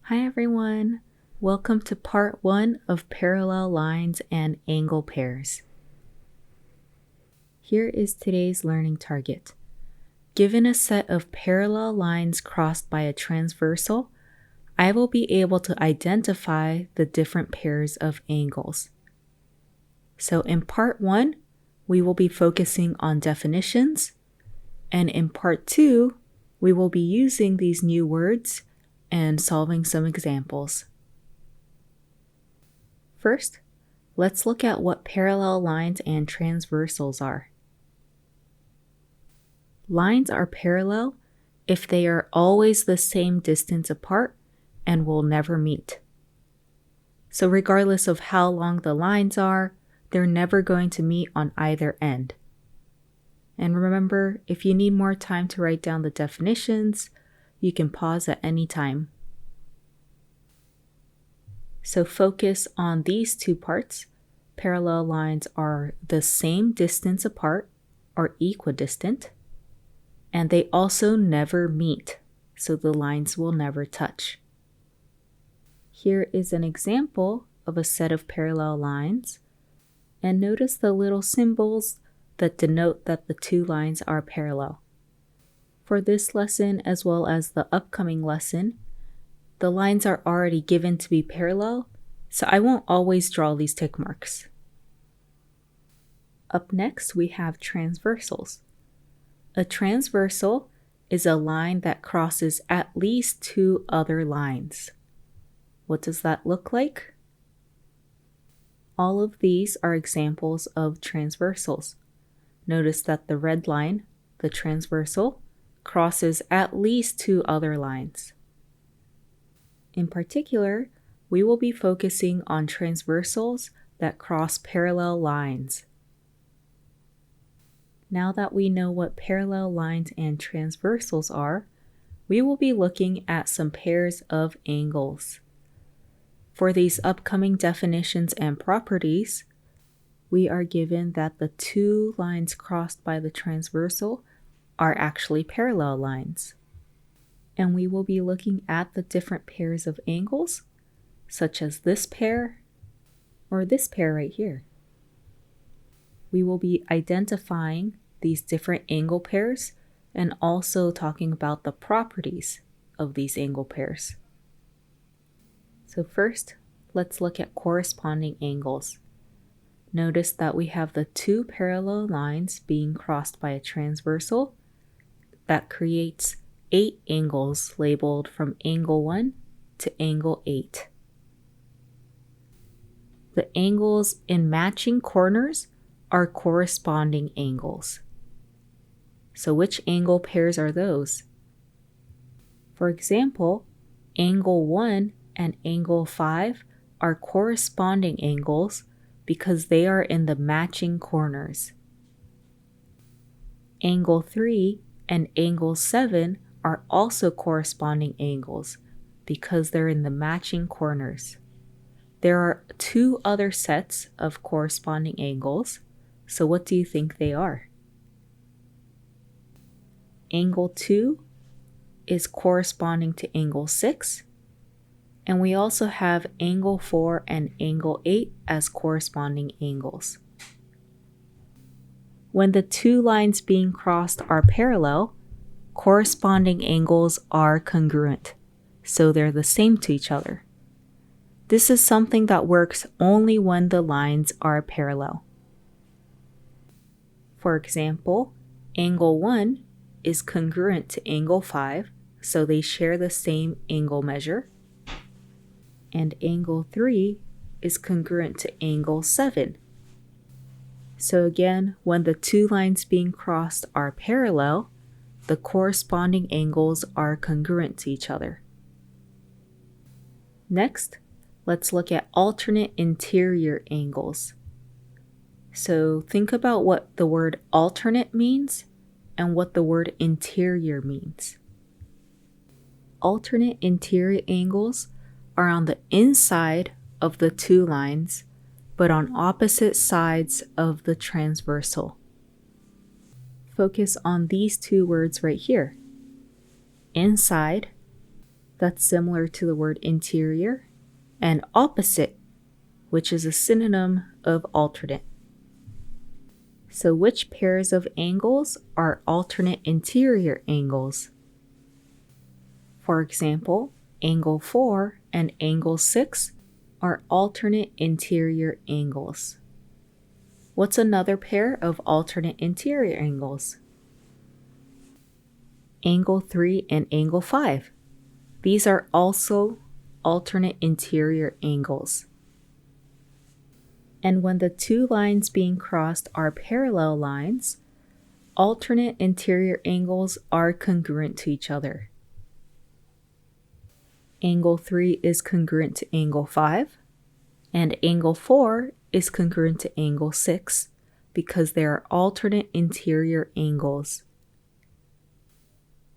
Hi everyone! Welcome to part 1 of parallel lines and angle pairs. Here is today's learning target. Given a set of parallel lines crossed by a transversal, I will be able to identify the different pairs of angles. So in part 1, we will be focusing on definitions, and in part 2, we will be using these new words and solving some examples. First, let's look at what parallel lines and transversals are. Lines are parallel if they are always the same distance apart and will never meet. So regardless of how long the lines are, they're never going to meet on either end. And remember, if you need more time to write down the definitions, you can pause at any time. So focus on these two parts. Parallel lines are the same distance apart or equidistant, and they also never meet, so the lines will never touch. Here is an example of a set of parallel lines, and notice the little symbols that denote that the two lines are parallel. For this lesson as well as the upcoming lesson, the lines are already given to be parallel, so I won't always draw these tick marks. Up next, we have transversals. A transversal is a line that crosses at least two other lines. What does that look like? All of these are examples of transversals. Notice that the red line, the transversal, crosses at least two other lines. In particular, we will be focusing on transversals that cross parallel lines. Now that we know what parallel lines and transversals are, we will be looking at some pairs of angles. For these upcoming definitions and properties, we are given that the two lines crossed by the transversal are actually parallel lines. And we will be looking at the different pairs of angles, such as this pair or this pair right here. We will be identifying these different angle pairs and also talking about the properties of these angle pairs. So first, let's look at corresponding angles. Notice that we have the two parallel lines being crossed by a transversal that creates 8 angles labeled from angle 1 to angle 8. The angles in matching corners are corresponding angles. So which angle pairs are those? For example, angle 1 and angle 5 are corresponding angles because they are in the matching corners. Angle 3 and angle 7 are also corresponding angles because they're in the matching corners. There are 2 other sets of corresponding angles, so what do you think they are? Angle 2 is corresponding to angle 6, and we also have angle 4 and angle 8 as corresponding angles. When the two lines being crossed are parallel, corresponding angles are congruent, so they're the same to each other. This is something that works only when the lines are parallel. For example, angle 1 is congruent to angle 5, so they share the same angle measure. And angle 3 is congruent to angle 7. So again, when the two lines being crossed are parallel, the corresponding angles are congruent to each other. Next, let's look at alternate interior angles. So think about what the word alternate means and what the word interior means. Alternate interior angles are on the inside of the two lines, but on opposite sides of the transversal. Focus on these two words right here, inside That's similar to the word interior, and opposite, which is a synonym of alternate. So which pairs of angles are alternate interior angles? For example, angle 4 and angle 6 are alternate interior angles. What's another pair of alternate interior angles? Angle 3 and angle 5. These are also alternate interior angles. And when the two lines being crossed are parallel lines, alternate interior angles are congruent to each other. Angle 3 is congruent to angle 5, and angle 4 is congruent to angle 6 because they are alternate interior angles.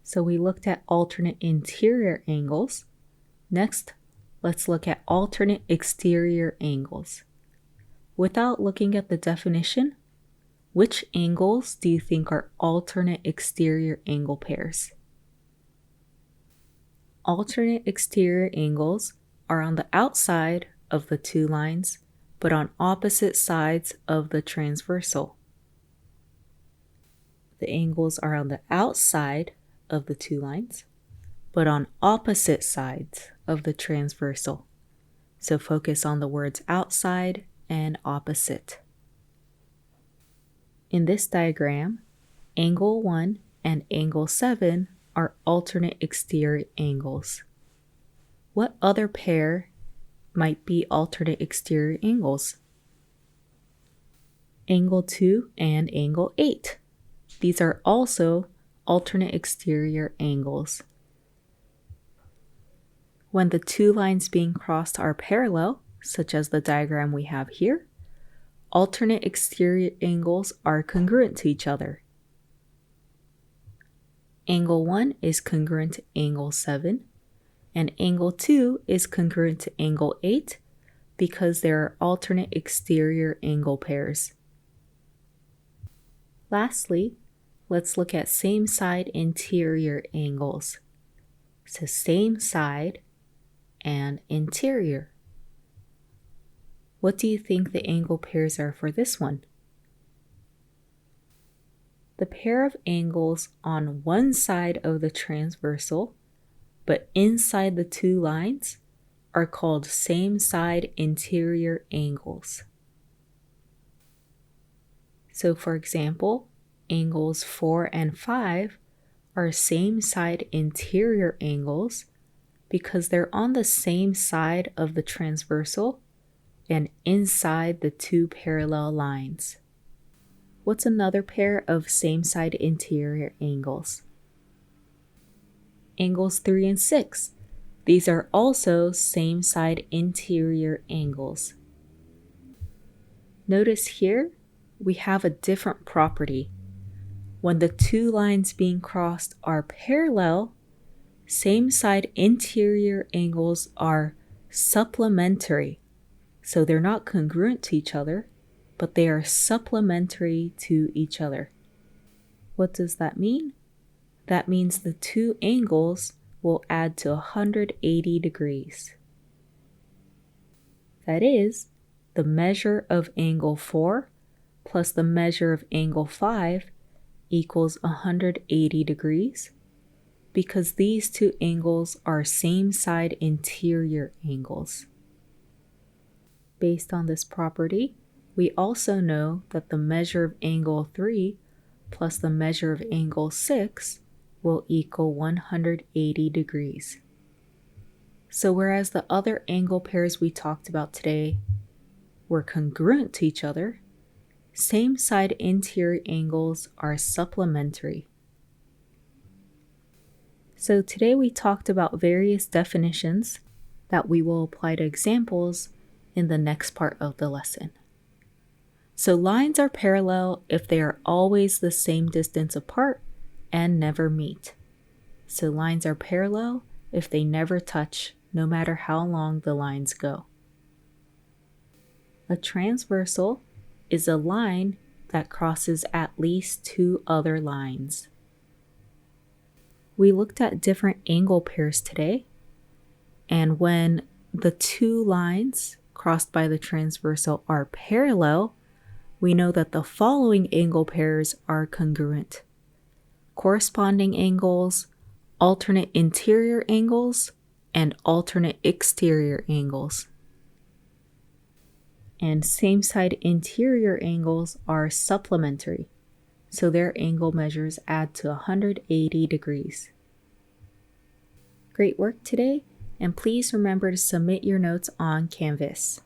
So we looked at alternate interior angles. Next, let's look at alternate exterior angles. Without looking at the definition, which angles do you think are alternate exterior angle pairs? Alternate exterior angles are on the outside of the two lines, but on opposite sides of the transversal. The angles are on the outside of the two lines, but on opposite sides of the transversal. So focus on the words outside and opposite. In this diagram, angle 1 and angle 7 are alternate exterior angles. What other pair might be alternate exterior angles? Angle 2 and angle 8. These are also alternate exterior angles. When the two lines being crossed are parallel, such as the diagram we have here, alternate exterior angles are congruent to each other. Angle 1 is congruent to angle 7, and angle 2 is congruent to angle 8 because they are alternate exterior angle pairs. Lastly, let's look at same side interior angles. So same side and interior. What do you think the angle pairs are for this one? The pair of angles on one side of the transversal, but inside the two lines, are called same side interior angles. So for example, angles 4 and 5 are same side interior angles because they're on the same side of the transversal and inside the two parallel lines. What's another pair of same side interior angles? Angles 3 and 6. These are also same side interior angles. Notice here we have a different property. When the two lines being crossed are parallel, same side interior angles are supplementary. So they're not congruent to each other, but they are supplementary to each other. What does that mean? That means the two angles will add to 180 degrees. That is, the measure of angle 4 plus the measure of angle 5 equals 180 degrees because these two angles are same side interior angles. Based on this property, we also know that the measure of angle 3 plus the measure of angle 6 will equal 180 degrees. So whereas the other angle pairs we talked about today were congruent to each other, same side interior angles are supplementary. So today we talked about various definitions that we will apply to examples in the next part of the lesson. So lines are parallel if they are always the same distance apart and never meet. So lines are parallel if they never touch, no matter how long the lines go. A transversal is a line that crosses at least two other lines. We looked at different angle pairs today, And when the two lines crossed by the transversal are parallel, we know that the following angle pairs are congruent: corresponding angles, alternate interior angles, and alternate exterior angles. And same-side interior angles are supplementary, so their angle measures add to 180 degrees. Great work today, and please remember to submit your notes on Canvas.